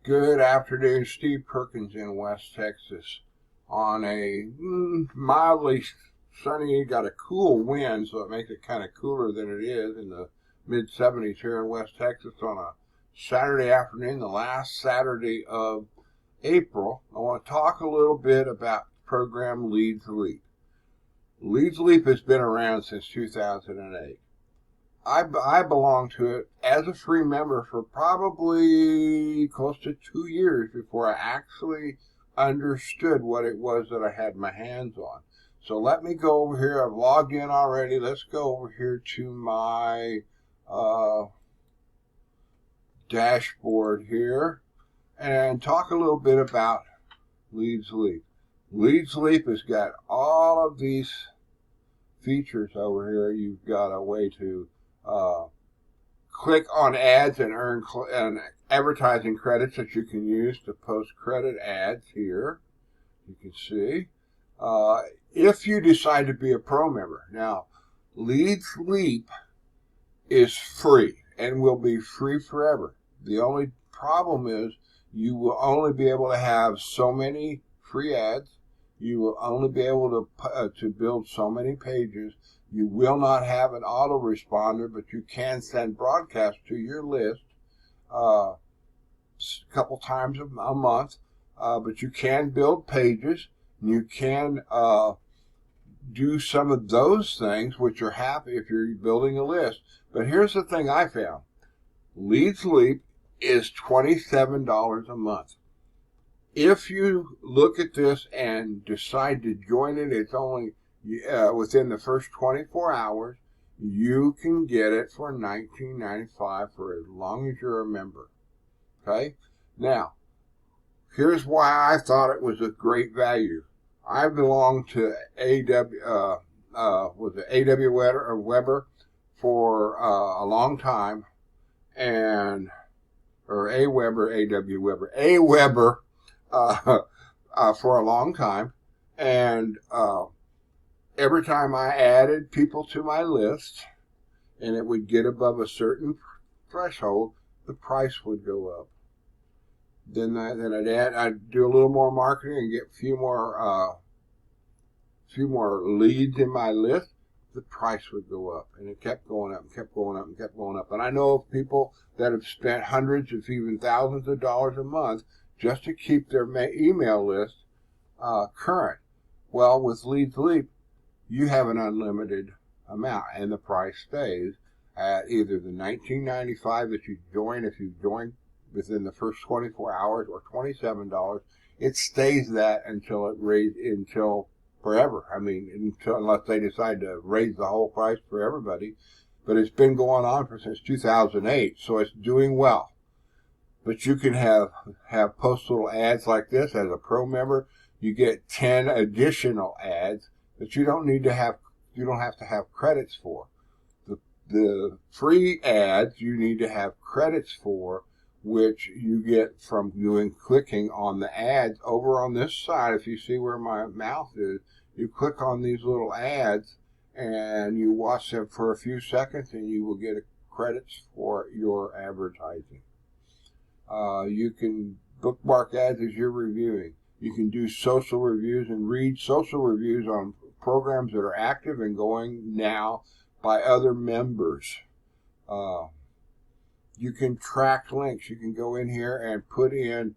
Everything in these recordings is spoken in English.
Good afternoon, Steve Perkins in West Texas on a mildly sunny, got a cool wind, so it makes it kind of cooler than it is in the mid 70s here in West Texas on a Saturday afternoon, the last Saturday of April. I want to talk a little bit about the program Leads Leap. Leads Leap has been around since 2008. I belonged to it as a free member for probably close to 2 years before I actually understood what it was that I had my hands on. So let me go over here. I've logged in already. Let's go over here to my dashboard here and talk a little bit about Leads Leap. Leads Leap has got all of these features over here. You've got a way to click on ads and earn advertising credits that you can use to post credit ads here. You can see. If you decide to be a pro member. Now, Leads Leap is free and will be free forever. The only problem is you will only be able to have so many free ads. You will only be able to build so many pages. You will not have an autoresponder, but you can send broadcasts to your list a couple times a month. But you can build pages. You can do some of those things, which are happy if you're building a list. But here's the thing I found. Leads Leap is $27 a month. If you look at this and decide to join it, it's only within the first 24 hours. You can get it for $19.95 for as long as you're a member. Okay? Now, here's why I thought it was a great value. I belonged to AW Weber for a long time, and or A Weber, AW Weber, A Weber for a long time, and every time I added people to my list, and it would get above a certain threshold, the price would go up. Then I'd do a little more marketing and get a few more leads in my list. The price would go up, and it kept going up, and kept going up, and kept going up. And I know of people that have spent hundreds, if even thousands of dollars a month just to keep their email list current. Well, with Leads Leap, you have an unlimited amount, and the price stays at either the $19.95 that you join if you join within the first 24 hours, or $27. It stays that until forever. I mean, unless they decide to raise the whole price for everybody. But it's been going on since 2008, so it's doing well. But you can have post little ads like this as a pro member. You get 10 additional ads that you don't have to have credits for. The free ads you need to have credits for, which you get from clicking on the ads over on this side. If you see where my mouse is, you click on these little ads and you watch them for a few seconds, and you will get credits for your advertising. You can bookmark ads as you're reviewing. You can do social reviews and read social reviews on programs that are active and going now by other members. You can track links. You can go in here and put in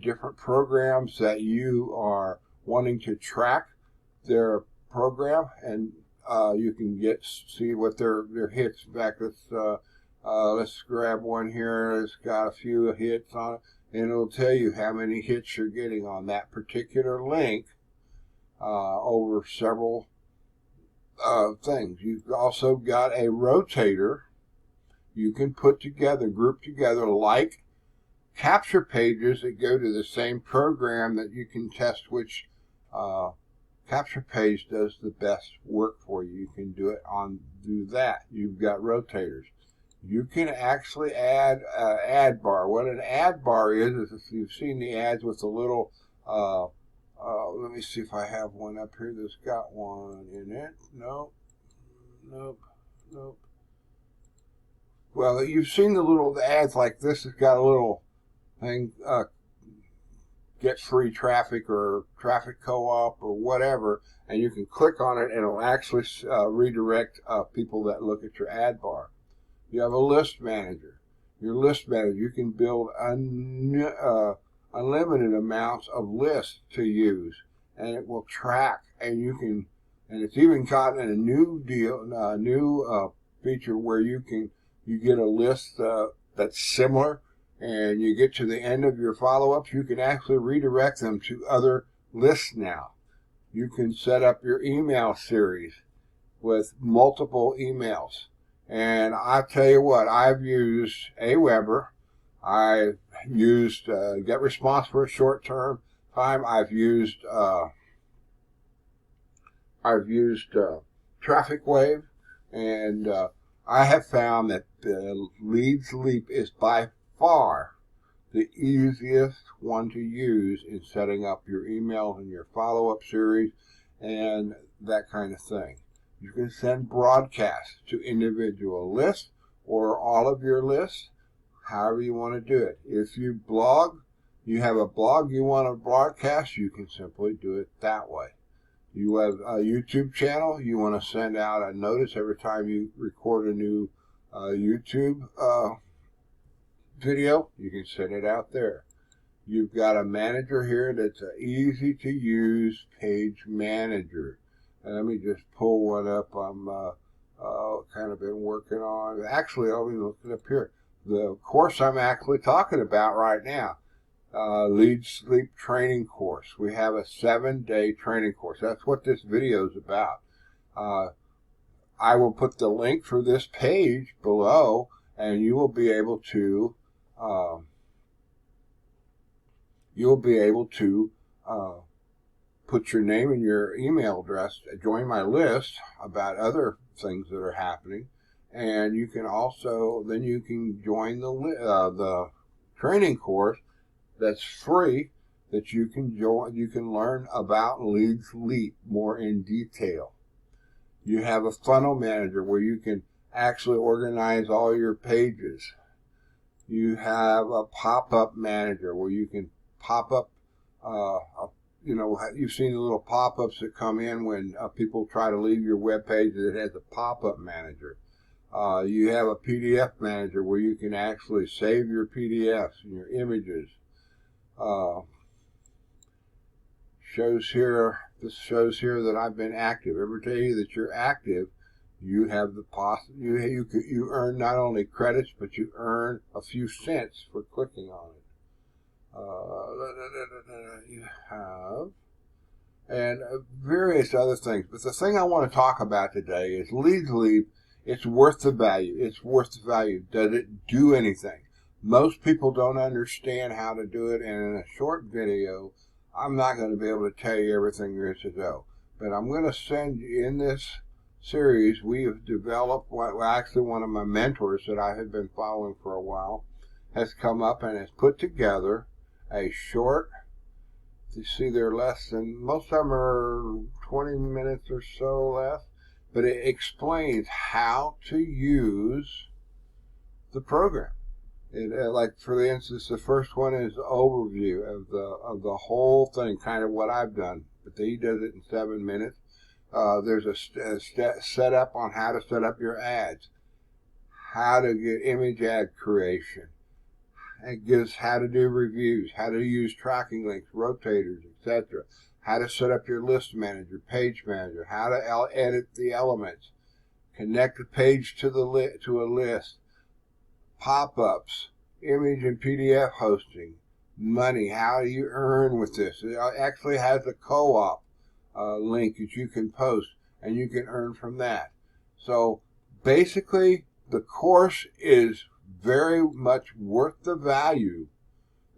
different programs that you are wanting to track their program, and you can see what their hits. In fact, let's grab one here. It's got a few hits on it, and it'll tell you how many hits you're getting on that particular link over several things. You've also got a rotator. You can group together like capture pages that go to the same program, that you can test which capture page does the best work for you. You can do that. You've got rotators. You can actually add an ad bar. What an ad bar is if you've seen the ads with the little, let me see if I have one up here that's got one in it. Nope. Well, you've seen the ads like this. It's got a little thing, get free traffic or traffic co-op or whatever, and you can click on it and it'll actually redirect people that look at your ad bar. You have a list manager. Your list manager, you can build unlimited amounts of lists to use, and it will track, and you can, and it's even gotten a new feature where you get a list that's similar, and you get to the end of your follow-ups, you can actually redirect them to other lists now. You can set up your email series with multiple emails. And I tell you what, I've used Aweber. I've used GetResponse for a short time. I've used Traffic Wave, and I have found that Leads Leap is by far the easiest one to use in setting up your email and your follow-up series and that kind of thing. You can send broadcasts to individual lists or all of your lists, however you want to do it. If you blog, you have a blog you want to broadcast, you can simply do it that way. You have a YouTube channel, you want to send out a notice every time you record a new YouTube video, you can send it out there. You've got a manager here that's an easy to use page manager. And let me just pull one up. I'm kind of been working on. Actually, I'll be looking up here. The course I'm actually talking about right now, Leads Leap training course. We have a 7-day training course. That's what this video is about. I will put the link for this page below, and you will be able to put your name and your email address, join my list about other things that are happening, and you can also, then you can join the training course that's free, that you can join. You can learn about Leads Leap more in detail. You have a funnel manager where you can actually organize all your pages. You have a pop-up manager where you can pop up, you've seen the little pop-ups that come in when people try to leave your web page. It has a pop-up manager. You have a PDF manager where you can actually save your PDFs and your images. This shows here that I've been active. Every day that you're active, you have the you earn not only credits, but you earn a few cents for clicking on it. You have, and various other things. But the thing I want to talk about today is Leads Leap. It's worth the value. It's worth the value. Does it do anything? Most people don't understand how to do it, and in a short video, I'm not going to be able to tell you everything there is to know. But I'm going to send you in this series. We have developed actually one of my mentors that I have been following for a while has come up and has put together a short, you see they're less than, most of them are 20 minutes or so less, but it explains how to use the program. Like for instance, the first one is overview of the whole thing, kind of what I've done, but he does it in 7 minutes. There's a setup on how to set up your ads, how to get image ad creation. It gives how to do reviews, how to use tracking links, rotators, etc. How to set up your list manager, page manager, how to edit the elements, connect the page to a list, pop-ups, image and PDF hosting, money, how do you earn with this? It actually has a co-op link that you can post, and you can earn from that. So basically, the course is very much worth the value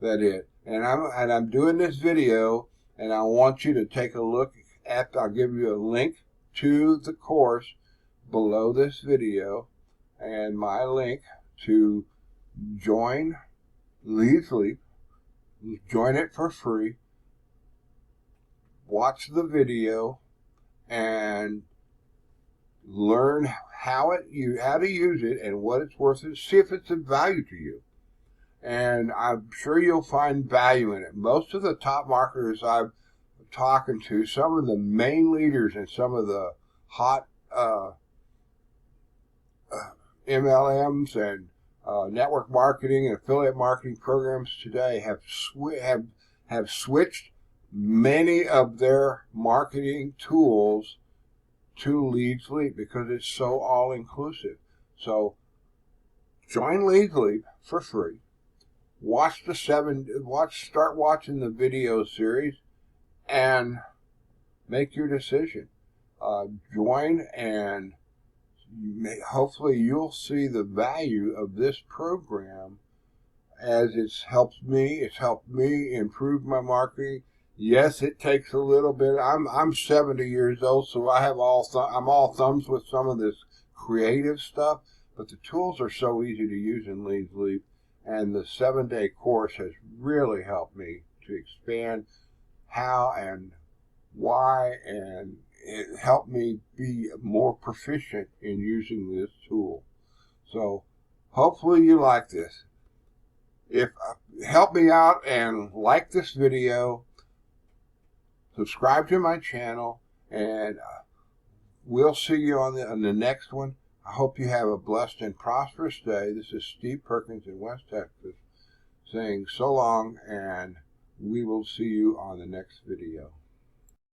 that it. And I'm doing this video, and I want you to take a look at. I'll give you a link to the course below this video, and my link to join Leads Leap. Join it for free. Watch the video and learn how to use it and what it's worth, and see if it's of value to you. and I'm sure you'll find value in it. Most of the top marketers I've talking to, some of the main leaders in some of the hot MLMs and network marketing and affiliate marketing programs today have switched many of their marketing tools to Leads Leap because it's so all inclusive. So join Leads Leap for free. Start watching the video series and make your decision. Join, and hopefully you'll see the value of this program as it's helped me improve my marketing. Yes, it takes a little bit. I'm 70 years old, so I'm all thumbs with some of this creative stuff, but the tools are so easy to use in Leads Leap, and the 7-day course has really helped me to expand how and why, and it helped me be more proficient in using this tool. So hopefully you like this. If help me out and like this video, subscribe to my channel, and we'll see you on the next one. I hope you have a blessed and prosperous day. This is Steve Perkins in West Texas saying so long, and we will see you on the next video.